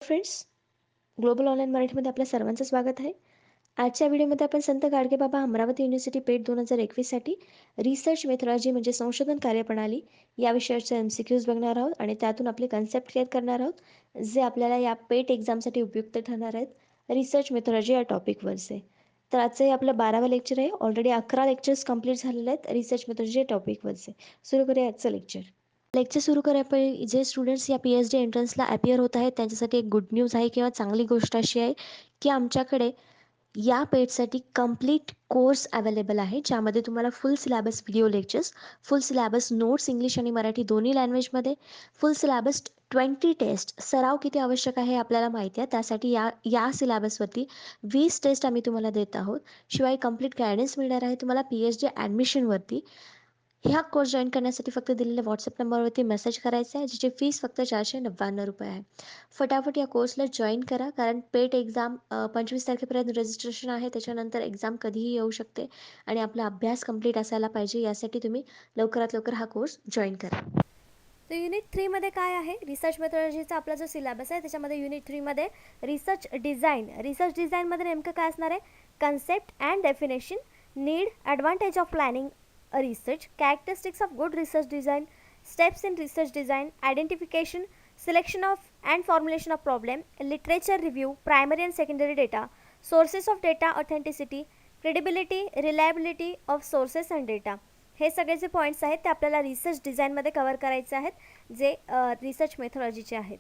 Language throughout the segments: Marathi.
फ्रेंड्स, ग्लोबल ऑनलाईन मराठीमध्ये आपल्या सर्वांचं स्वागत आहे. आजच्या व्हिडिओमध्ये आपण संत गाडगेबाबा अमरावती युनिव्हर्सिटी पेट 2021 साठी रिसर्च मेथॉडॉलॉजी म्हणजे संशोधन कार्यप्रणाली या विषयाचे MCQs बघणार आहोत आणि त्यातून आपले कन्सेप्ट क्लिअर करणार आहोत, जे आपल्याला या पेट एक्झामसाठी उपयुक्त ठरणार आहेत. रिसर्च मेथॉडॉलॉजी या टॉपिकवरचे. तर आजचं हे आपलं 12वं लेक्चर आहे. ऑलरेडी 11 लेक्चर्स कंप्लीट झालेले आहेत रिसर्च मेथॉडॉलॉजी या टॉपिकवरचे. सुरू करूया आजचं लेक्चर. लेक्चर सुरू करायला जे स्टुडंट्स या PhD एंट्रन्सला अपियर होत आहेत त्यांच्यासाठी एक गुड न्यूज आहे किंवा चांगली गोष्ट अशी आहे की आमच्याकडे या पेटसाठी कंप्लीट कोर्स अवेलेबल आहे, ज्यामध्ये तुम्हाला फुल सिलॅबस व्हिडिओ लेक्चर्स, फुल सिलॅबस नोट्स इंग्लिश आणि मराठी दोन्ही लँग्वेजमध्ये, फुल सिलॅबस 20 टेस्ट. सराव किती आवश्यक आहे हे आपल्याला माहिती आहे, त्यासाठी या या सिलॅबसवरती 20 टेस्ट आम्ही तुम्हाला देत आहोत. शिवाय कंप्लीट गायडन्स मिळणार आहे तुम्हाला PhD ॲडमिशनवरती. ह्या कोर्स जॉईन करण्यासाठी फक्त दिलेल्या व्हॉट्सअप नंबरवरती मेसेज करायचा आहे, ज्याची फीस फक्त 499 रुपये आहे. फटाफट या कोर्सला जॉईन करा, कारण पेट एक्झाम 25 तारखेपर्यंत रजिस्ट्रेशन आहे. त्याच्यानंतर एक्झाम कधीही येऊ शकते आणि आपला अभ्यास कंप्लीट असायला पाहिजे, यासाठी तुम्ही लवकरात लवकर हा कोर्स जॉईन करा. तर युनिट 3मध्ये काय आहे, रिसर्च मेथॉडॉलॉजीचा आपला जो सिलेबस आहे त्याच्यामध्ये युनिट 3मध्ये रिसर्च डिझाईनमध्ये नेमकं काय असणार आहे, concept and definition, need, advantage of planning a research, characteristics of good research design, steps in research design, identification, selection of and formulation of problem, literature review, primary and secondary data, sources of data authenticity, credibility, reliability of sources and data. हे सगळे जे पॉईंट्स आहेत ते आपल्याला रिसर्च डिझाईनमध्ये कव्हर करायचे आहेत, जे रिसर्च मेथॉडॉलॉजीचे आहेत.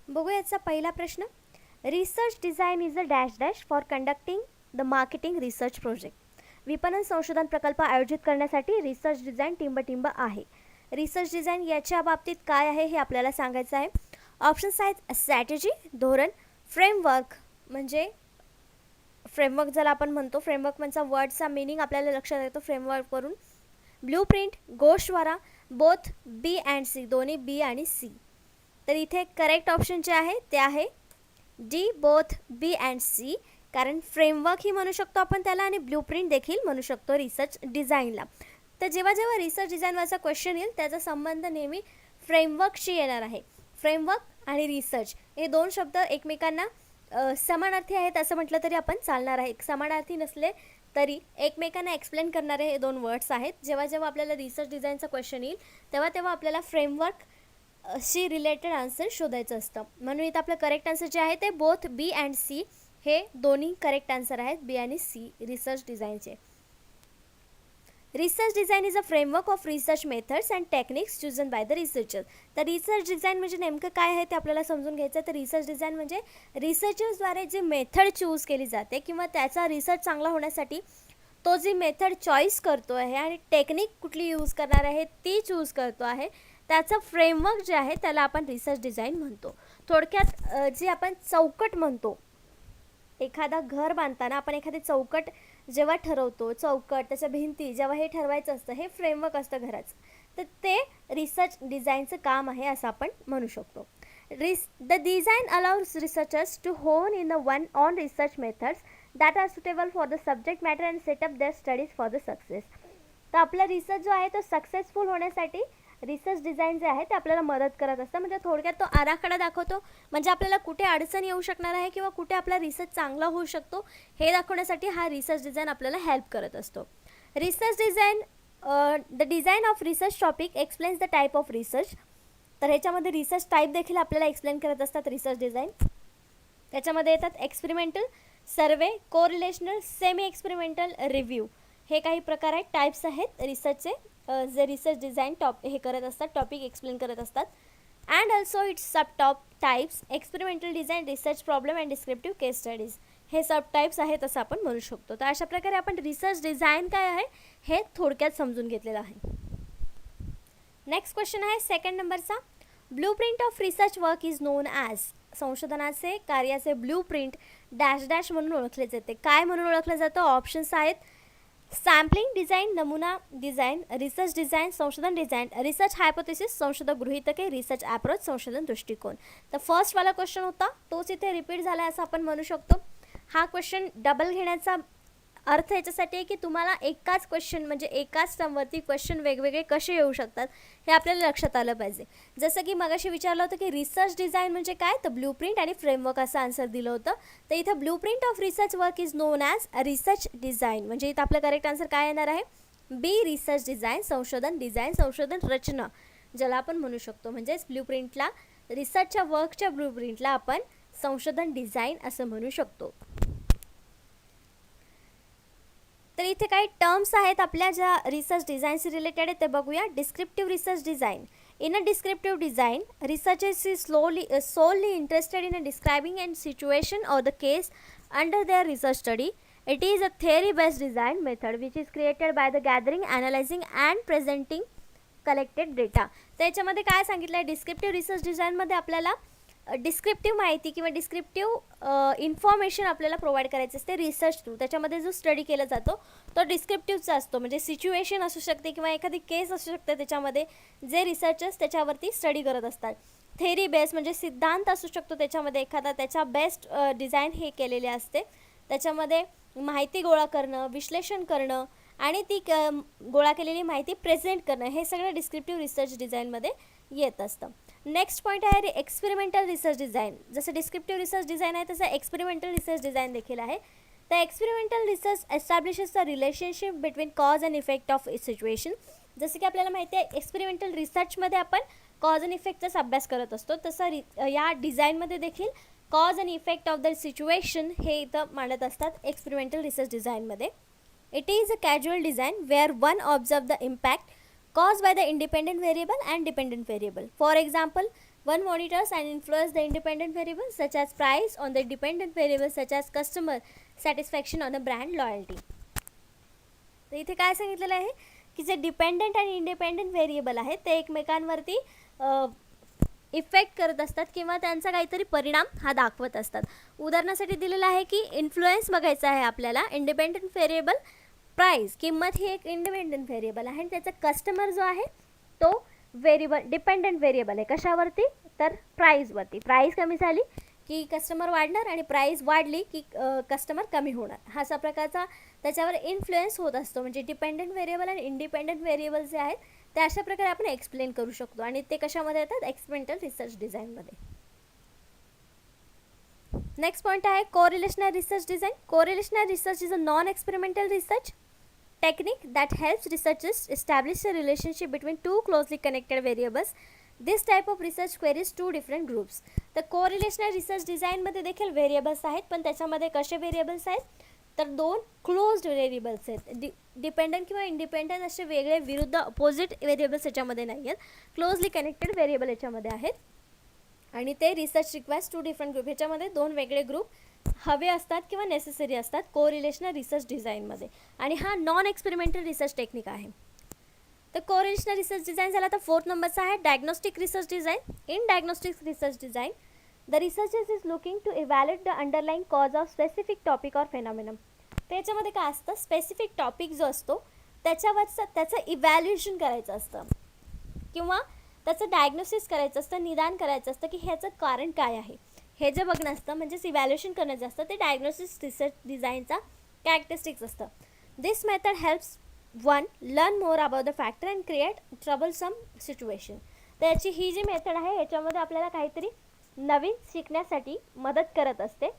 बघू याचा पहिला प्रश्न. Research design is a dash dash for conducting the marketing research project. विपणन संशोधन प्रकल्प आयोजित करण्यासाठी रिसर्च डिझाईन टिंब आहे. रिसर्च डिझाईन याच्या बाबतीत काय आहे हे आपल्याला सांगायचं आहे. ऑप्शन्स आहेत स्ट्रॅटेजी, धोरण, फ्रेमवर्क, म्हणजे फ्रेमवर्क ज्याला आपण म्हणतो, फ्रेमवर्कचा वर्डचा मिनिंग आपल्याला लक्षात येतो फ्रेमवर्कवरून. ब्लू प्रिंट, गोषवारा, बोथ बी अँड सी, दोन्ही बी आणि सी. तर इथे करेक्ट ऑप्शन जे आहे ते आहे D, both B and C, कारण फ्रेमवर्क ही म्हणू शकतो आपण त्याला आणि ब्लू प्रिंट देखील म्हणू शकतो रिसर्च डिझाईनला. तर जेव्हा जेव्हा रिसर्च डिझाईनवरचा क्वेश्चन येईल त्याचा संबंध नेहमी फ्रेमवर्कशी येणार आहे. फ्रेमवर्क आणि रिसर्च हे दोन शब्द एकमेकांना समानार्थी आहेत असं म्हटलं तरी आपण चालणार आहे. समानार्थी नसले तरी एकमेकांना एक्सप्लेन करणारे हे दोन वर्ड्स आहेत. जेव्हा जेव्हा आपल्याला रिसर्च डिझाईनचा क्वेश्चन येईल तेव्हा तेव्हा आपल्याला फ्रेमवर्क शी रिलेटेड आन्सर शोधायचं असतं. म्हणून इथं आपलं करेक्ट आन्सर जे आहे ते बोथ बी अँड सी, हे दोन्ही करेक्ट आन्सर आहेत, बी आणि सी रिसर्च डिझाईनचे. Research design is a framework of research methods and techniques chosen by the researcher. तर रिसर्च डिझाईन म्हणजे नेमकं काय आहे ते आपल्याला समजून घ्यायचं. तर रिसर्च डिझाईन म्हणजे रिसर्चर्सद्वारे जी मेथड चूज केली जाते किंवा त्याचा रिसर्च चांगला होण्यासाठी तो जी मेथड चॉईस करतो आहे आणि टेक्निक कुठली यूज करणार आहे ती चूज करतो आहे, त्याचं फ्रेमवर्क जे आहे त्याला आपण रिसर्च डिझाईन म्हणतो. थोडक्यात जी आपण चौकट म्हणतो, एखादा घर बांधताना आपण एखादी चौकट जेव्हा ठरवतो, चौकट त्याच्या भिंती जेव्हा हे ठरवायचं असतं, हे फ्रेमवर्क असतं घराचं, तर ते रिसर्च डिझाईनचं काम आहे असं आपण म्हणू शकतो. The design allows researchers to hone in one on research methods that are suitable for the subject matter and setup their studies for the success. तर आपला रिसर्च जो आहे तो सक्सेसफुल होण्यासाठी रिसर्च डिझाईन जे आहे ते आपल्याला मदत करत असतं. म्हणजे थोडक्यात तो आराखडा दाखवतो, म्हणजे आपल्याला कुठे अडचण येऊ शकणार आहे किंवा कुठे आपला रिसर्च चांगला होऊ शकतो हे दाखवण्यासाठी हा रिसर्च डिझाईन आपल्याला हेल्प करत असतो. Research design, the design of research topic explains the type of research. तर ह्याच्यामध्ये रिसर्च टाईप देखील आपल्याला एक्सप्लेन करत असतात रिसर्च डिझाईन. त्याच्यामध्ये येतात एक्सपेरिमेंटल, सर्वे, कोरिलेशनल, सेमी एक्सपेरिमेंटल, रिव्ह्यू. हे काही प्रकार आहेत, टाईप्स आहेत रिसर्चचे, जे रिसर्च डिझाईन हे करत असतात, टॉपिक एक्सप्लेन करत असतात. And also it's sub top types, experimental design, research problem and descriptive case studies, हे सब टाईप्स आहेत असं आपण म्हणू शकतो. तर अशा प्रकारे आपण रिसर्च डिझाईन काय आहे हे थोडक्यात समजून घेतलेलं आहे. नेक्स्ट क्वेश्चन आहे सेकंड नंबरचा. Blue print of research work is non as. संशोधनाचे कार्याचे ब्लू प्रिंट डॅश डॅश म्हणून ओळखले जाते. काय म्हणून ओळखलं जातं? ऑप्शन्स आहेत सॅम्पलिंग डिझाईन, नमुना डिझाईन, रिसर्च डिझाईन, संशोधन डिझाईन, रिसर्च हायपोथेसिस, संशोधक गृहीतके, रिसर्च ॲप्रोच, संशोधन दृष्टिकोन. तर फर्स्टवाला क्वेश्चन होता तोच इथे रिपीट झाला असं आपण म्हणू शकतो. हा क्वेश्चन डबल घेण्याचा अर्थ याच्यासाठी आहे की तुम्हाला एकाच क्वेश्चन म्हणजे एकाच टर्मवरती क्वेश्चन वेगवेगळे कसे येऊ शकतात हे आपल्याला लक्षात आलं पाहिजे. जसं की मगाशी विचारलं होतं की रिसर्च डिझाईन म्हणजे काय, तर ब्ल्यूप्रिंट आणि फ्रेमवर्क असं आन्सर दिलं होतं. तर इथं blueprint of research work is non as research design, म्हणजे इथं आपलं करेक्ट आन्सर काय येणार आहे, बी रिसर्च डिझाईन, संशोधन रचना ज्याला आपण म्हणू शकतो. म्हणजेच ब्ल्यूप्रिंटला, रिसर्चच्या वर्कच्या ब्ल्यूप्रिंटला आपण संशोधन डिझाईन असं म्हणू शकतो. तर इथे काही टर्म्स आहेत आपल्या ज्या रिसर्च डिझाईनशी रिलेटेड आहे ते बघूया. Descriptive research design. In a descriptive design, researchers is solely interested in describing a situation or the case under their research study. It is a theory-based design method which is created by the gathering, analyzing and presenting collected data. त्याच्यामध्ये काय सांगितलं आहे, डिस्क्रिप्टिव्ह रिसर्च डिझाईनमध्ये आपल्याला डिस्क्रिप्टिव्ह माहिती किंवा डिस्क्रिप्टिव्ह इन्फॉर्मेशन आपल्याला प्रोव्हाइड करायचं असते रिसर्च थ्रू. त्याच्यामध्ये जो स्टडी केला जातो तो डिस्क्रिप्टिव्हचा असतो, म्हणजे सिच्युएशन असू शकते किंवा एखादी केस असू शकते त्याच्यामध्ये जे रिसर्चर्स त्याच्यावरती स्टडी करत असतात. थेरी बेस म्हणजे सिद्धांत असू शकतो त्याच्यामध्ये एखादा, त्याच्या बेस्ट डिझाईन हे केलेले असते. त्याच्यामध्ये माहिती गोळा करणं, विश्लेषण करणं आणि ती गोळा केलेली माहिती प्रेझेंट करणं हे सगळं डिस्क्रिप्टिव्ह रिसर्च डिझाईनमध्ये येत असतं. नेक्स्ट पॉईंट आहे एक्सपेरिमेंटल रिसर्च डिझाईन. जसं डिस्क्रिप्टिव्ह रिसर्च डिझाईन आहे तसं एक्सपेरिमेंटल रिसर्च डिझाईन देखील आहे. तर experimental research establishes the relationship between cause and effect of a situation. जसं की आपल्याला माहिती आहे एक्सपेरिमेंटल रिसर्चमध्ये आपण कॉज अँड इफेक्टचाच अभ्यास करत असतो, तसं या डिझाईनमध्ये देखील cause and effect of the situation हे इथं मांडत असतात एक्सपेरिमेंटल रिसर्च डिझाईनमध्ये. It is a casual design where one observe the impact caused by the independent variable and dependent variable. For example, one monitors and influences the independent variables such as price on the dependent variables such as customer satisfaction on the brand loyalty. तर इथे काय सांगितलेलं आहे की जे डिपेंडंट आणि इंडिपेंडंट व्हेरिएबल आहेत ते एकमेकांवरती इफेक्ट करत असतात किंवा त्यांचा काहीतरी परिणाम हा दाखवत असतात. उदाहरणासाठी दिलेलं आहे की इन्फ्लुएन्स बघायचा आहे आपल्याला. इंडिपेंडंट व्हेरिएबल प्राईस, किंमत ही एक इंडिपेंडंट व्हेरिएबल आहे आणि त्याचा कस्टमर जो आहे तो व्हेरिएबल डिपेंडंट व्हेरिएबल आहे. कशावरती, तर प्राईसवरती. प्राईस कमी झाली की कस्टमर वाढणार आणि प्राईस वाढली की कस्टमर कमी होणार. हा असा प्रकारचा त्याच्यावर इन्फ्लुएन्स होत असतो. म्हणजे डिपेंडंट व्हेरिएबल आणि इंडिपेंडंट व्हेरिएबल जे आहेत ते अशा प्रकारे आपण एक्सप्लेन करू शकतो आणि ते कशामध्ये येतात, एक्सपेरिमेंटल रिसर्च डिझाईनमध्ये. नेक्स्ट पॉईंट आहे correlational research design. Correlational research is a non experimental research technique that helps researchers establish a relationship between two closely connected variables. This type of research queries two different groups. तर कोरिलेशनल रिसर्च डिझाईनमध्ये देखील व्हेरिएबल्स आहेत, पण त्याच्यामध्ये कसे व्हेरिएबल्स आहेत तर दोन क्लोज्ड व्हेरिएबल्स आहेत. डिपेंडंट किंवा इंडिपेंडंट असे वेगळे विरुद्ध अपोजिट व्हेरिएबल्स याच्यामध्ये नाही आहेत. क्लोजली कनेक्टेड व्हेरिएबल याच्यामध्ये आहेत आणि ते research requires two different group. ह्याच्यामध्ये दोन वेगळे ग्रुप हवे असतात किंवा नेसेसरी असतात कोरिलेशनल रिसर्च डिझाईनमध्ये आणि हा नॉन एक्सपेरिमेंटल रिसर्च टेक्निक आहे. तर कोरिलेशनल रिसर्च डिझाईन झाला. तर 4th नंबरचा आहे diagnostic research design. In diagnostic research design the researchers is looking to evaluate the underline cause of specific topic or phenomenon. त्याच्यामध्ये काय असतं, स्पेसिफिक टॉपिक जो असतो त्याचं इव्हॅल्युएशन करायचं असतं किंवा त्याचं डायग्नोसिस करायचं असतं, निदान करायचं असतं की ह्याचं कारण काय आहे हे जे बघणं असतं, म्हणजेच इव्हॅल्युएशन करणं असतं ते डायग्नोसिस रिसर्च डिझाईनचा कॅरेक्टरिस्टिक्स असतं. This method helps one learn more about the factor and create troublesome situation. तर याची ही जी मेथड आहे याच्यामध्ये आपल्याला काहीतरी नवीन शिकण्यासाठी मदत करत असते.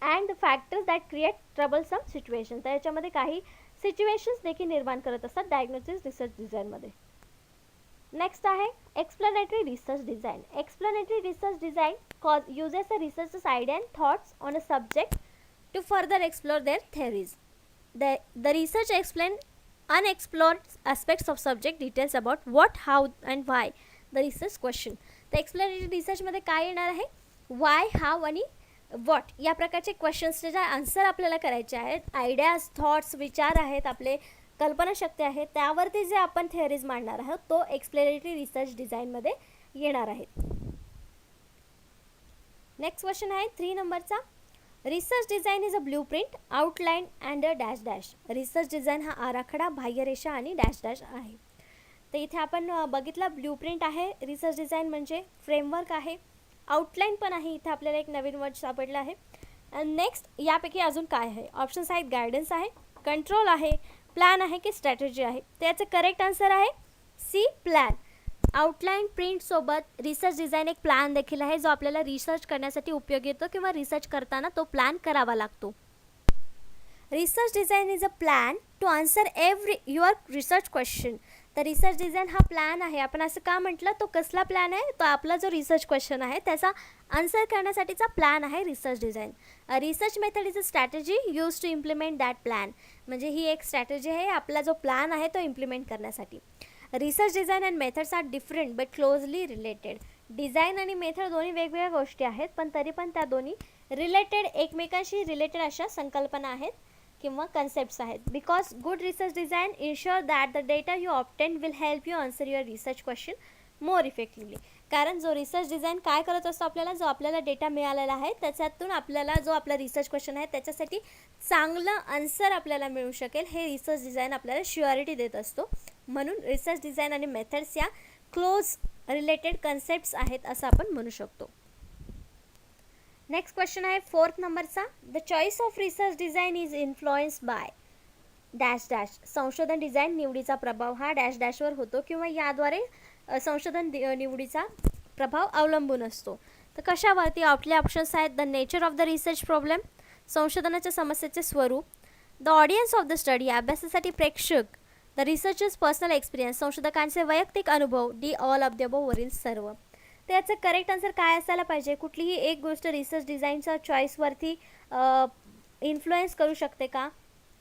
And the factors that create troublesome situation. तर याच्यामध्ये काही सिच्युएशन्स देखील निर्माण करत असतात डायग्नोसिस रिसर्च डिझाईनमध्ये. नेक्स्ट आहे explanatory research design. Explanatory research design uses a researcher's idea and thoughts on a subject to further explore their theories. The research explains unexplored aspects of subject details about what, how and why the research question. तर एक्सप्लेनेटरी रिसर्चमध्ये काय येणार आहे, वाय, हाव आणि व्हॉट या प्रकारचे क्वेश्चन्सचे जे आन्सर आपल्याला करायचे आहेत, आयडियाज, थॉट्स, विचार आहेत, आपले कल्पनाशक्ती आहे, त्यावरती जे आपण थिअरीज मांडणार आहोत तो एक्सप्लेनेटरी रिसर्च डिझाईनमध्ये येणार आहेत. नेक्स्ट क्वेश्चन आहे 3 नंबरचा. Research design is a blueprint, outline and a dash dash. Research design हा आराखडा, बाह्यरेषा आणि डॅश डॅश आहे. तर इथे आपण बघितलं ब्ल्यूप्रिंट आहे रिसर्च डिझाईन म्हणजे, फ्रेमवर्क आहे, आउटलाईन पण आहे. इथे आपल्याला एक नवीन वर्ड सापडला आहे नेक्स्ट यापैकी अजून काय आहे? ऑप्शन्स आहेत गायडन्स आहे, कंट्रोल आहे, प्लॅन आहे की स्ट्रॅटेजी आहे. त्याचं करेक्ट आन्सर आहे सी, प्लॅन. आउटलाईन प्रिंटसोबत रिसर्च डिझाईन एक प्लॅन देखील आहे, जो आपल्याला रिसर्च करण्यासाठी उपयोगी येतो किंवा रिसर्च करताना तो प्लॅन करावा लागतो. Research design is a plan to answer every your research question. तर रिसर्च डिझाईन हा प्लॅन आहे. आपण असं का म्हटलं? तो कसला प्लॅन आहे? तो आपला जो रिसर्च क्वेश्चन आहे त्याचा आन्सर करण्यासाठीचा प्लॅन आहे research design. Research method is a strategy use to implement that plan. म्हणजे ही एक स्ट्रॅटेजी आहे आपला जो प्लॅन आहे तो इम्प्लिमेंट करण्यासाठी. Research design and methods are different but closely related. Design आणि मेथड दोन्ही वेगवेगळ्या गोष्टी आहेत, पण तरी पण त्या दोन्ही रिलेटेड, एकमेकांशी रिलेटेड अशा संकल्पना आहेत किंवा कन्सेप्ट्स आहेत. Because good research design ensure that the data you obtain will help you answer your research question more effectively. कारण जो रिसर्च डिझाईन काय करत असतो, आपल्याला जो आपल्याला डेटा मिळालेला आहे त्याच्यातून आपल्याला जो आपला रिसर्च क्वेश्चन आहे त्याच्यासाठी चांगलं आन्सर आपल्याला मिळू शकेल, हे रिसर्च डिझाईन आपल्याला श्युअरिटी देत असतो. म्हणून रिसर्च डिझाईन आणि मेथड्स या क्लोज रिलेटेड कन्सेप्ट्स आहेत असं आपण म्हणू शकतो. नेक्स्ट क्वेश्चन आहे 4th नंबरचा. The choice of research design is influenced by dash dash. संशोधन डिझाईन निवडीचा प्रभाव हा डॅश डॅशवर होतो किंवा याद्वारे संशोधन निवडीचा प्रभाव अवलंबून असतो. तर कशावरती? आपले ऑप्शन्स आहेत the nature of the research problem, संशोधनाच्या समस्येचे स्वरूप, the audience of the study, अभ्यासासाठी प्रेक्षक, द रिसर्चर्स पर्सनल एक्सपिरियन्स, संशोधकांचे वैयक्तिक अनुभव, D all of the above वरील सर्व. तर याचं करेक्ट आन्सर काय असायला पाहिजे? कुठलीही एक गोष्ट रिसर्च डिझाईनच्या चॉईसवरती इन्फ्लुएन्स करू शकते का?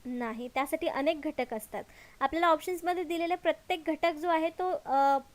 नाही. त्यासाठी अनेक घटक असतात. आपल्याला ऑप्शन्समध्ये दिलेले प्रत्येक घटक जो आहे तो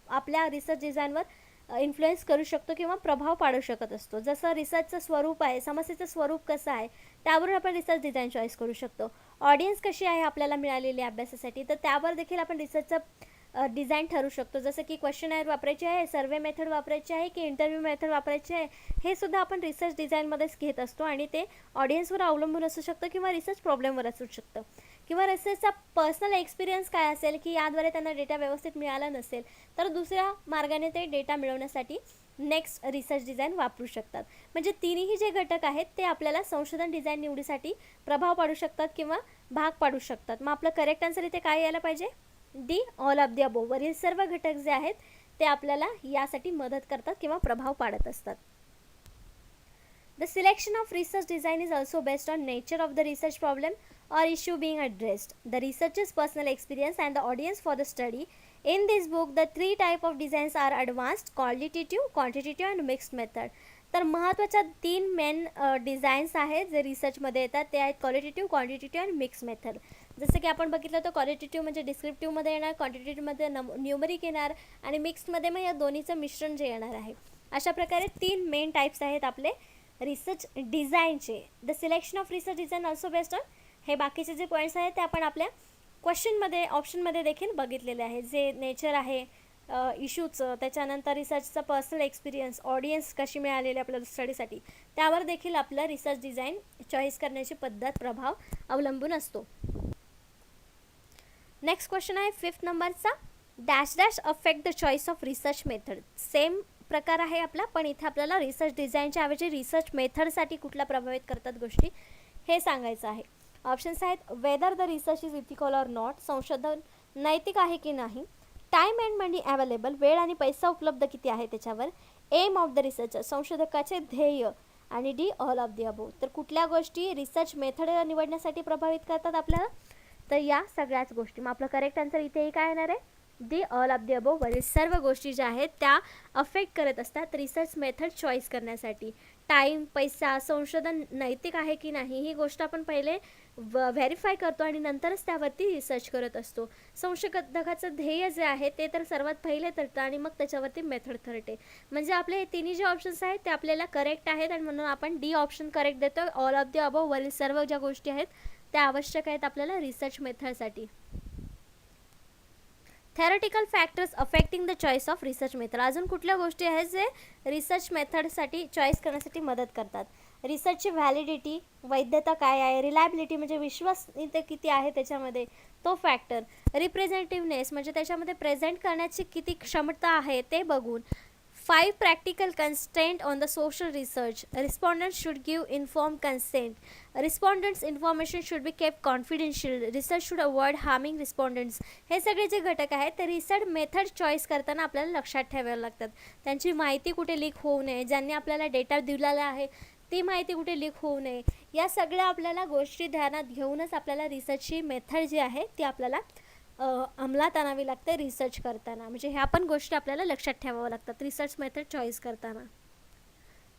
आपल्या रिसर्च डिझाईनवर इन्फ्लुएन्स करू शकतो किंवा प्रभाव पाडू शकत असतो. जसं रिसर्चचं स्वरूप आहे, समस्येचं स्वरूप कसं आहे, त्यावरून आपण रिसर्च डिझाईन चॉईस करू शकतो. ऑडियन्स कशी आहे आपल्याला मिळालेली अभ्यासासाठी, तर त्यावर देखील आपण रिसर्चचं डिझाईन ठरू शकतो. जसं की क्वेश्चनर वापरायचे आहे, सर्वे मेथड वापरायची आहे की इंटरव्ह्यू मेथड वापरायची आहे, हे सुद्धा आपण रिसर्च डिझाईनमध्येच घेत असतो आणि ते ऑडियन्सवर अवलंबून असू शकतं किंवा रिसर्च प्रॉब्लेमवर असू शकतं किंवा रिसर्चचा पर्सनल एक्सपिरियन्स काय असेल की याद्वारे त्यांना डेटा व्यवस्थित मिळाला नसेल तर दुसऱ्या मार्गाने ते डेटा मिळवण्यासाठी नेक्स्ट रिसर्च डिझाईन वापरू शकतात. म्हणजे तिन्ही जे घटक आहेत ते आपल्याला संशोधन डिझाईन निवडीसाठी प्रभाव पाडू शकतात किंवा भाग पाडू शकतात. मग आपलं करेक्ट आन्सर इथे काय यायला पाहिजे? D all of the above. वरील सर्व घटक जे आहेत ते आपल्याला यासाठी मदत करतात किंवा प्रभाव पाडत असतात. The selection of research design is also based on nature of the research problem or issue being addressed, the researcher's personal experience and the audience for the study. In this book, the 3 type of designs are advanced, qualitative, quantitative and mixed method. तर महत्त्वाच्या 3 मेन डिझाईन्स आहेत जे रिसर्चमध्ये येतात, ते आहेत क्वालिटेटिव्ह, क्वांटिटेटिव्ह आणि मिक्स मेथड. जसं की आपण बघितलं तर क्वालिटेटिव्ह म्हणजे डिस्क्रिप्टिव्हमध्ये येणार, क्वांटिटेटिव्हमध्ये न्यूमरिक येणार आणि मिक्स्डमध्ये मग या दोन्हीचं मिश्रण जे येणार आहे. अशा प्रकारे 3 मेन टाईप्स आहेत आपले रिसर्च डिझाईनचे. The selection of research design also based on, हे बाकीचे जे पॉईंट्स आहेत ते आपण आपल्या क्वेश्चनमध्ये ऑप्शनमध्ये देखील बघितलेले आहेत. जे नेचर आहे इश्यूचं, त्याच्यानंतर रिसर्चचा पर्सनल एक्सपिरियन्स, ऑडियन्स कशी मिळालेली आपल्याला स्टडीसाठी, त्यावर देखील आपलं रिसर्च डिझाईन चॉईस करण्याची पद्धत, प्रभाव अवलंबून असतो. नेक्स्ट क्वेश्चन आहे 5th नंबरचा. Dash dash affect the choice of research method. Same प्रकार आहे आपला, पण इथे आपल्याला रिसर्च डिझाईनच्या ऐवजी रिसर्च मेथडसाठी कुठला प्रभावित करतात गोष्टी हे सांगायचं आहे. ऑप्शन्स आहेत whether the research is ethical or not, संशोधन नैतिक आहे की नाही, टाईम अँड मनी अवेलेबल, वेळ आणि पैसा उपलब्ध किती आहे त्याच्यावर, एम ऑफ द रिसर्चर, संशोधकाचे ध्येय, आणि D all of the above. तर कुठल्या गोष्टी रिसर्च मेथड निवडण्यासाठी प्रभावित करतात आपल्याला? तर या सगळ्याच गोष्टी. मग आपलं करेक्ट आन्सर इथेही काय येणार आहे? The all of the above. वरील सर्व गोष्टी ज्या आहेत त्या अफेक्ट करत असतात रिसर्च मेथड चॉईस करण्यासाठी. टाईम, पैसा, संशोधन नैतिक आहे की नाही ही गोष्ट आपण पहिले व्हेरीफाय करतो आणि नंतरच त्यावरती रिसर्च करत असतो. संशोधकाचं ध्येय जे आहे ते तर सर्वात पहिले ठरतं आणि मग त्याच्यावरती मेथड ठरते. म्हणजे आपले हे तिन्ही जे ऑप्शन्स आहेत ते आपल्याला करेक्ट आहेत आणि म्हणून आपण डी ऑप्शन करेक्ट देतो. ऑल ऑफ द अबोव वरील सर्व ज्या गोष्टी आहेत त्या आवश्यक आहेत आपल्याला रिसर्च मेथडसाठी. Theoretical factors affecting the choice of research method. अजून कुठल्या गोष्टी आहेत जे रिसर्च मेथडसाठी चॉईस करण्यासाठी मदत करतात? रिसर्चची व्हॅलिडिटी, वैधता काय आहे, रिलायबिलिटी म्हणजे विश्वासनीयता किती आहे त्याच्यामध्ये, तो फॅक्टर, रिप्रेझेंटेटिव्हनेस म्हणजे त्याच्यामध्ये प्रेझेंट करण्याची किती क्षमता आहे ते बघून, 5 practical constraints on the social research. Respondents should give informed consent. Respondents' information should be kept confidential. Research should avoid harming respondents. हे सगळे जे घटक आहेत ते रिसर्च मेथड चॉईस करताना आपल्याला लक्षात ठेवावे लागतात. त्यांची माहिती कुठे लीक होऊ नये, ज्यांनी आपल्याला डेटा दिलेला आहे ती माहिती कुठे लीक होऊ नये, या सगळ्या आपल्याला गोष्टी ध्यानात घेऊनच आपल्याला रिसर्चची मेथड जी आहे ती आपल्याला अंमलात आणावी लागते रिसर्च करताना. म्हणजे ह्या पण गोष्टी आपल्याला लक्षात ठेवाव्या लागतात रिसर्च मेथड चॉईस करताना.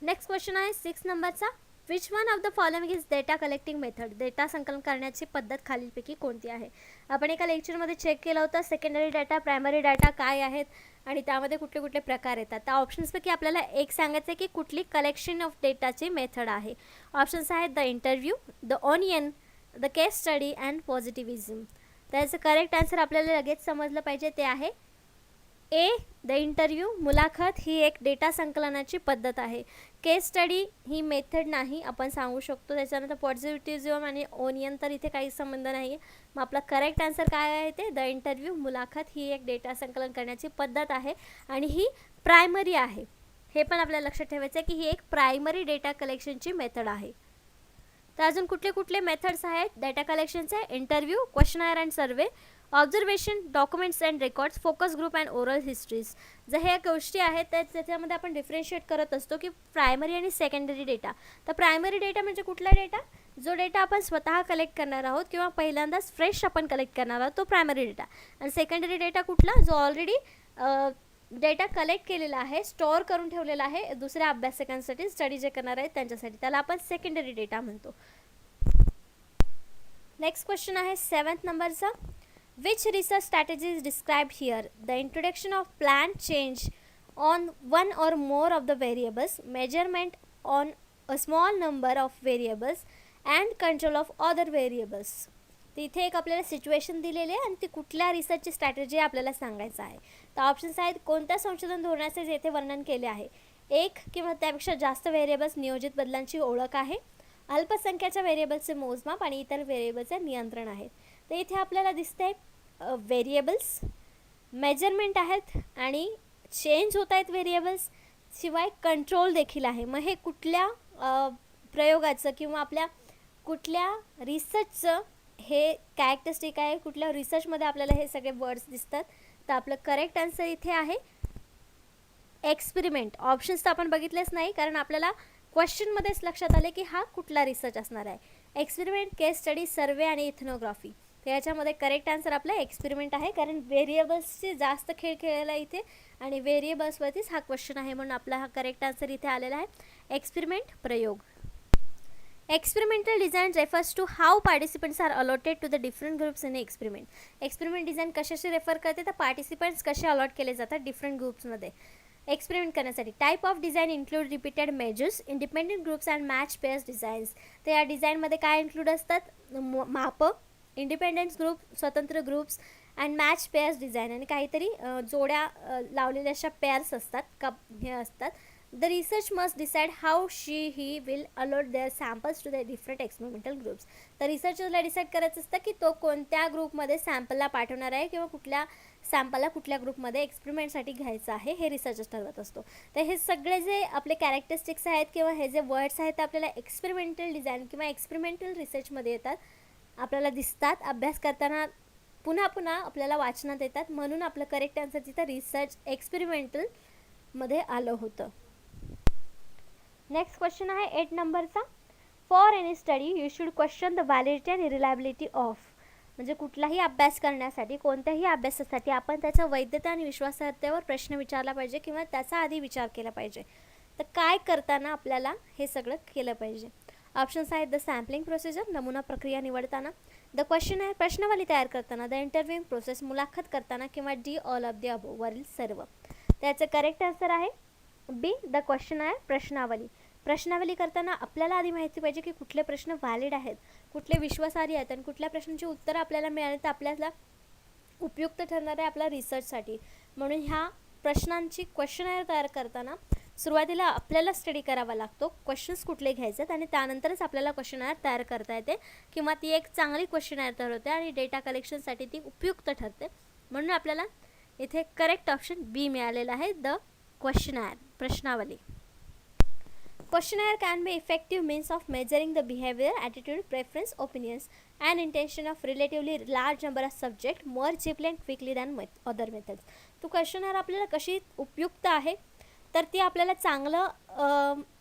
नेक्स्ट क्वेश्चन आहे 6 नंबरचा. Which one of the following is data collecting method. Data संकलन करण्याची पद्धत खालीलपैकी कोणती आहे. आपण एका लेक्चरमध्ये चेक केलं होतं सेकंडरी डाटा, प्रायमरी डाटा काय आहेत आणि त्यामध्ये कुठले कुठले प्रकार येतात. त्या ऑप्शन्सपैकी आपल्याला एक सांगायचं आहे की कुठली कलेक्शन ऑफ डेटाची मेथड आहे. ऑप्शन्स आहेत the interview, the onion, the case study and positivism. त्याचं करेक्ट आन्सर आपल्याला लगेच समजलं पाहिजे, ते आहे ए द इंटरव्ह्यू. मुलाखत ही एक डेटा संकलनाची पद्धत आहे. केस स्टडी ही मेथड नाही आपण सांगू शकतो. त्याच्यानंतर पॉझिटिव्हिझम आणि ओनियन तर इथे काही संबंध नाही आहे. मग आपला करेक्ट आन्सर काय आहे ते द इंटरव्ह्यू. मुलाखत ही एक डेटा संकलन करण्याची पद्धत आहे आणि ही प्रायमरी आहे. हे पण आपल्याला लक्षात ठेवायचं आहे की ही एक प्रायमरी डेटा कलेक्शनची मेथड आहे. तर अजून कुठले कुठले मेथड्स आहेत डेटा कलेक्शनचे. Interview, questionnaire and survey, observation, documents and records, focus group and oral histories. जर ह्या गोष्टी आहेत तर त्याच्यामध्ये आपण डिफरेन्शिएट करत असतो की प्रायमरी आणि सेकंडरी डेटा. तर प्रायमरी डेटा म्हणजे कुठला डेटा, जो डेटा आपण स्वतः कलेक्ट करणार आहोत किंवा पहिल्यांदाच फ्रेश आपण कलेक्ट करणार आहोत तो प्रायमरी डेटा. आणि सेकंडरी डेटा कुठला, जो ऑलरेडी डेटा कलेक्ट केलेला आहे, स्टोअर करून ठेवलेला आहे दुसऱ्या अभ्यासकांसाठी, स्टडी जे करणार आहेत त्यांच्यासाठी, त्याला आपण सेकंडरी डेटा म्हणतो. नेक्स्ट क्वेश्चन आहे 7th नंबरचा. Which research strategy is described here? The introduction of planned change on one or more of the variables, measurement on a small number of variables and control of other variables. तिथे एक आपल्याला सिच्युएशन दिलेली आहे आणि ती कुठल्या रिसर्चची स्ट्रॅटेजी आपल्याला सांगायचं आहे. तर ऑप्शन्स आहेत कोणत्या संशोधन धोरणाचे जेथे वर्णन केले आहे. एक किंवा त्यापेक्षा जास्त व्हेरिएबल्स नियोजित बदलांची ओळख आहे. अल्पसंख्याच्या व्हेरिएबल्सचे मोजमाप आणि इतर व्हेरिएबल्सचे नियंत्रण आहे. तर इथे आपल्याला दिसते व्हेरिएबल्स, मेजरमेंट आहेत आणि चेंज होत आहेत व्हेरिएबल्स, शिवाय कंट्रोल देखील आहे. मग हे कुठल्या प्रयोगाचं किंवा आपल्या कुठल्या रिसर्चचं हे कॅरेक्टरिस्टिक आहे, कुठल्या रिसर्चमध्ये आपल्याला हे सगळे वर्ड्स दिसतात. तर आपलं करेक्ट आन्सर इथे आहे एक्सपेरिमेंट. ऑप्शन्स तर आपण बघितलेच नाही कारण आपल्याला क्वेश्चनमध्येच लक्षात आले की हा कुठला रिसर्च असणार आहे. एक्सपेरिमेंट, केस स्टडी, सर्वे आणि इथनोग्राफी. तर याच्यामध्ये करेक्ट आन्सर आपला एक्सपेरिमेंट आहे कारण व्हेरिएबल्सची जास्त खेळ खेळायला इथे आणि व्हेरिएबल्सवरतीच हा क्वेश्चन आहे म्हणून आपला हा करेक्ट आन्सर इथे आलेला आहे एक्सपेरिमेंट, प्रयोग. Experimental design refers to how participants are allotted to the different groups in experiment. Experiment design कशाशी रेफर करते तर पार्टिसिपंट्स कसे अलॉट केले जातात डिफरंट ग्रुप्समध्ये एक्सपेरिमेंट करण्यासाठी. Type of design include repeated measures, independent groups and match pairs designs. तर या डिझाईनमध्ये काय इन्क्लूड असतात, मापं, इंडिपेंडन्स ग्रुप, स्वतंत्र groups and match pairs design आणि काहीतरी जोड्या लावलेल्या अशा पेअर्स असतात का हे असतात. The research must decide how he will allot their samples to the different experimental groups. तर रिसर्चरला डिसाईड करायचं असतं की तो कोणत्या ग्रुपमध्ये सॅम्पलला पाठवणार आहे किंवा कुठल्या सॅम्पलला कुठल्या ग्रुपमध्ये एक्सपेरिमेंटसाठी घ्यायचं आहे हे रिसर्चर ठरवत असतो. तर हे सगळे जे आपले कॅरेक्टरिस्टिक्स आहेत किंवा हे जे वर्ड्स आहेत ते आपल्याला एक्सपेरिमेंटल डिझाईन किंवा एक्सपेरिमेंटल रिसर्चमध्ये येतात, आपल्याला दिसतात, अभ्यास करताना पुन्हा पुन्हा आपल्याला वाचनात येतात. म्हणून आपलं करेक्ट आन्सर तिथं रिसर्च एक्सपेरिमेंटलमध्ये आलं होतं. नेक्स्ट क्वेश्चन आहे 8 नंबरचा. For any study you should question the validity and reliability of. म्हणजे कुठलाही अभ्यास करण्यासाठी, कोणत्याही अभ्यासासाठी आपण त्याच्या वैधता आणि विश्वासार्हतेवर प्रश्न विचारला पाहिजे किंवा त्याचा आधी विचार केला पाहिजे. तर काय करताना आपल्याला हे सगळं केलं पाहिजे. ऑप्शन्स आहेत द सॅम्पलिंग प्रोसिजर, नमुना प्रक्रिया निवडताना, द क्वेश्चन आहे प्रश्नावली तयार करताना, द इंटरव्ह्यूइंग प्रोसेस, मुलाखत करताना किंवा D all of the above वरील सर्व. त्याचं करेक्ट आन्सर आहे बी द क्वेश्चन आहे प्रश्नावली. प्रश्नावली करताना आपल्याला आधी माहिती पाहिजे की कुठले प्रश्न व्हॅलिड आहेत, कुठले विश्वासार्ह आहेत आणि कुठल्या प्रश्नांची उत्तरं आपल्याला मिळाली तर आपल्याला उपयुक्त ठरणार आहे आपल्या रिसर्चसाठी. म्हणून ह्या प्रश्नांची क्वेश्चनायर तयार करताना सुरुवातीला आपल्याला स्टडी करावा लागतो क्वेश्चन्स कुठले घ्यायचे आणि त्यानंतरच आपल्याला क्वेश्चनायर तयार करता येते किंवा ती एक चांगली क्वेश्चनायर तयार होते आणि डेटा कलेक्शनसाठी ती उपयुक्त ठरते. म्हणून आपल्याला इथे करेक्ट ऑप्शन बी मिळालेला आहे द क्वेश्चनर प्रश्नावली. Questionnaire can be effective means of measuring the behavior, attitude, preference, opinions, and intention of relatively large number of subject more cheaply and quickly than other methods. तो क्वेश्चनर आपल्याला कशी उपयुक्त आहे तर ती आपल्याला चांगलं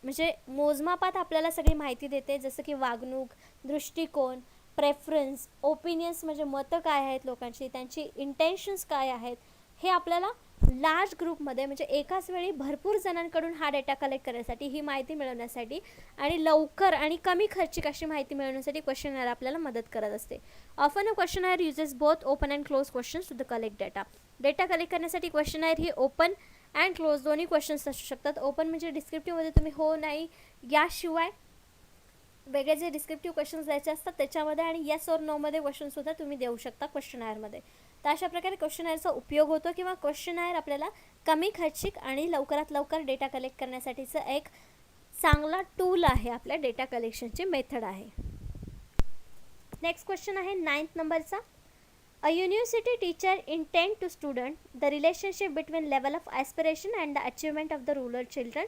म्हणजे मोजमापात आपल्याला सगळी माहिती देते, जसं की वागणूक, दृष्टिकोन, प्रेफरन्स, ओपिनियन्स म्हणजे मतं काय आहेत लोकांची, त्यांची इंटेन्शन्स काय आहेत, हे आपल्याला लार्ज ग्रुपमध्ये म्हणजे एकाच वेळी भरपूर जणांकडून हा डेटा कलेक्ट करण्यासाठी, ही माहिती मिळवण्यासाठी आणि लवकर आणि कमी खर्चिक अशी माहिती मिळवण्यासाठी क्वेश्चनर आपल्याला मदत करत असते. Often a questionnaire uses both open and close questions to the collect data. Data collect करण्यासाठी क्वेश्चनर ही ओपन अँड क्लोज दोन्ही क्वेश्चन्स असू शकतात. ओपन म्हणजे डिस्क्रिप्टिव्हमध्ये तुम्ही हो नाही याशिवाय वेगळे जे डिस्क्रिप्टिव्ह क्वेश्चन्स द्यायचे असतात त्याच्यामध्ये, आणि येस और नोमध्ये क्वेश्चनसुद्धा तुम्ही देऊ शकता क्वेश्चनरमध्ये. तर अशा प्रकारे क्वेश्चनरचा उपयोग होतो किंवा क्वेश्चनर आपल्याला कमी खर्चिक आणि लवकरात लवकर डेटा कलेक्ट करण्यासाठीचं एक चांगला टूल आहे, आपल्या डेटा कलेक्शनची मेथड आहे. नेक्स्ट क्वेश्चन आहे 9th नंबरचा. A university teacher intend to student the relationship between level of aspiration and the achievement of the rural children,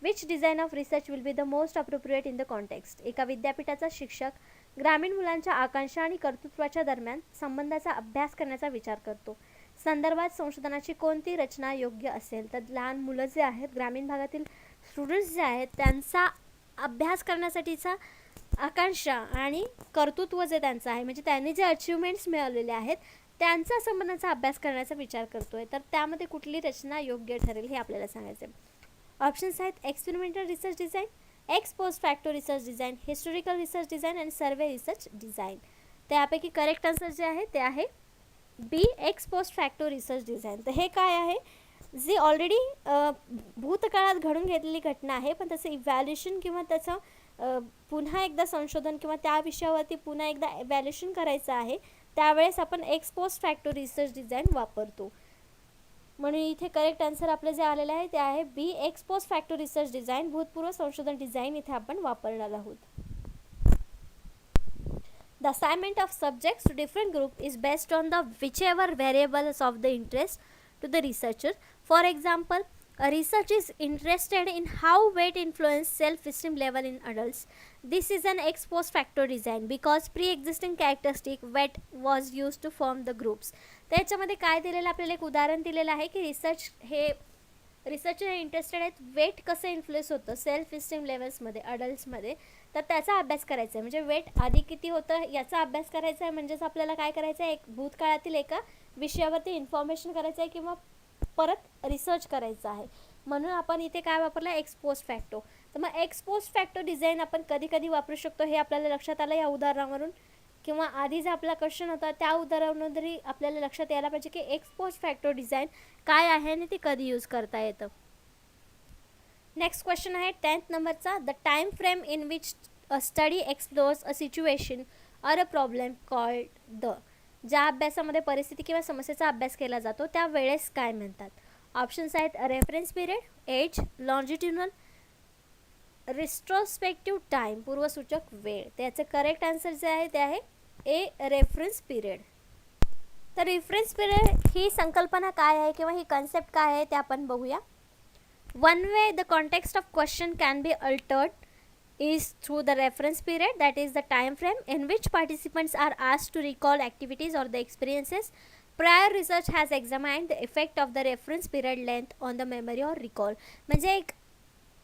which design of research will be the most appropriate in the context. एका विद्यापीठाचा शिक्षक ग्रामीण मुलांच्या आकांक्षा आणि कर्तृत्वाच्या दरम्यान संबंधाचा अभ्यास करण्याचा विचार करतो. संदर्भात संशोधनाची कोणती रचना योग्य असेल? तर लहान मुलं जे आहेत, ग्रामीण भागातील स्टुडंट्स जे आहेत, त्यांचा अभ्यास करण्यासाठीचा आकांक्षा आणि कर्तृत्व जे त्यांचं आहे, म्हणजे त्यांनी जे अचिव्हमेंट्स मिळवलेले आहेत त्यांचा संबंधाचा अभ्यास करण्याचा विचार करतोय, तर त्यामध्ये कुठली रचना योग्य ठरेल हे आपल्याला सांगायचं आहे. ऑप्शन्स आहेत experimental research design, ex post facto research design, historical research design आणि सर्वे रिसर्च डिझाईन. त्यापैकी करेक्ट आन्सर जे आहे ते आहे B, ex post facto research design. तर हे काय आहे, जी ऑलरेडी भूतकाळात घडून घेतलेली घटना आहे, पण त्याचं इव्हॅल्युएशन किंवा त्याचं पुन्हा एकदा संशोधन किंवा त्या विषयावरती पुन्हा एकदा इव्हॅल्युएशन करायचं आहे, त्यावेळेस आपण x post facto research design वापरतो. म्हणून इथे करेक्ट आन्सर आपलं जे आलेलं आहे ते आहे B, ex post facto research design, भूतपूर्व संशोधन डिझाईन इथे आपण वापरणार आहोत. The assignment of subjects to different group is based on the whichever variables of the interest to the researcher. For example, a researcher is interested in how weight influence self-esteem level in adults. This is an ex post facto design because pre-existing characteristic weight was used to form the groups. त्याच्यामध्ये काय दिलेलं आपल्याला एक उदाहरण दिलेलं आहे की रिसर्चर इंटरेस्टेड आहेत वेट कसं इन्फ्लुएन्स होतं सेल्फ इस्टीम लेवल्समध्ये अडल्ट्समध्ये, तर त्याचा अभ्यास करायचा आहे. म्हणजे वेट आधी किती होतं याचा अभ्यास करायचा आहे, म्हणजेच आपल्याला काय करायचं आहे, एक भूतकाळातील एका विषयावरती इन्फॉर्मेशन करायचं आहे किंवा परत रिसर्च करायचं आहे. म्हणून आपण इथे काय वापरलं, एक्स पोस्ट फॅक्टो. तर मग एक्स पोस्ट फॅक्टो डिझाईन आपण कधी कधी वापरू शकतो हे आपल्याला लक्षात आलं या उदाहरणावरून, किंवा आधी जो आपला क्वेश्चन होता त्या उदाहरणावरून तरी आपल्याला लक्षात यायला पाहिजे की एक्स पोस्ट फॅक्टो डिझाईन काय आहे आणि ते कधी यूज करता येतं. नेक्स्ट क्वेश्चन आहे 10th नंबरचा. The time frame in which a study explores a situation or a problem called the. ज्या अभ्यासामध्ये परिस्थिती किंवा समस्येचा अभ्यास केला जातो त्या वेळेस काय म्हणतात? ऑप्शन्स आहेत रेफरन्स पिरियड, एज, लॉन्जिट्युनल, रिस्ट्रोस्पेक्टिव्ह टाईम, पूर्वसूचक वेळ. त्याचं करेक्ट आन्सर जे आहे ते आहे ए, रेफरन्स पिरियड. तर रेफरन्स पिरियड ही संकल्पना काय आहे किंवा ही कन्सेप्ट काय आहे ते आपण बघूया. One way the context of question can be altered is through the reference period, that is the time frame in which participants are asked to recall activities or the experiences. Prior research has examined the effect of the reference period length on the memory or recall. म्हणजे एक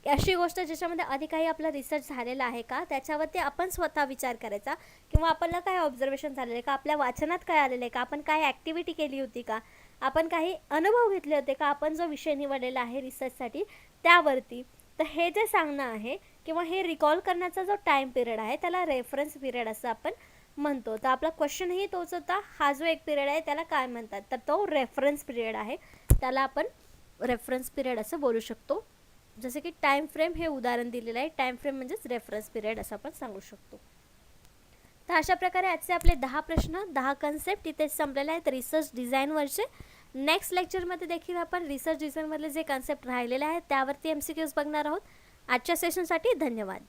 अशी गोष्ट ज्याच्यामध्ये आधी काही आपला रिसर्च झालेला आहे का त्याच्यावरती आपण स्वतः विचार करायचा, किंवा आपल्याला काय ऑब्झर्वेशन झालेलं आहे का, आपल्या वाचनात काय आलेलं आहे का, आपण काय ॲक्टिव्हिटी केली होती का, आपण काही अनुभव घेतले होते का, आपण जो विषय निवडलेला आहे रिसर्चसाठी त्यावरती. तर हे जे सांगणं आहे किंवा हे रिकॉल करण्याचा जो टाईम पिरियड आहे त्याला रेफरन्स पिरियड असं आपण म्हणतो. तर आपला क्वेश्चनही तोच होता, हा जो एक पिरियड आहे त्याला काय म्हणतात, तर तो रेफरन्स पिरियड आहे, त्याला आपण रेफरन्स पिरियड असं बोलू शकतो. जसे की टाईम फ्रेम हे उदाहरण दिलेलं आहे, टाईम फ्रेम म्हणजेच रेफरन्स पिरियड असं आपण सांगू शकतो. तर अशा प्रकारे आजचे आपले 10 प्रश्न 10 कन्सेप्ट इथेच संपलेले आहेत रिसर्च डिझाईनवरचे. नेक्स्ट लेक्चरमध्ये देखील आपण रिसर्च डिझाईनमधले जे कन्सेप्ट राहिलेले आहेत त्यावरती MCQs बघणार आहोत. आजच्या सेशनसाठी धन्यवाद.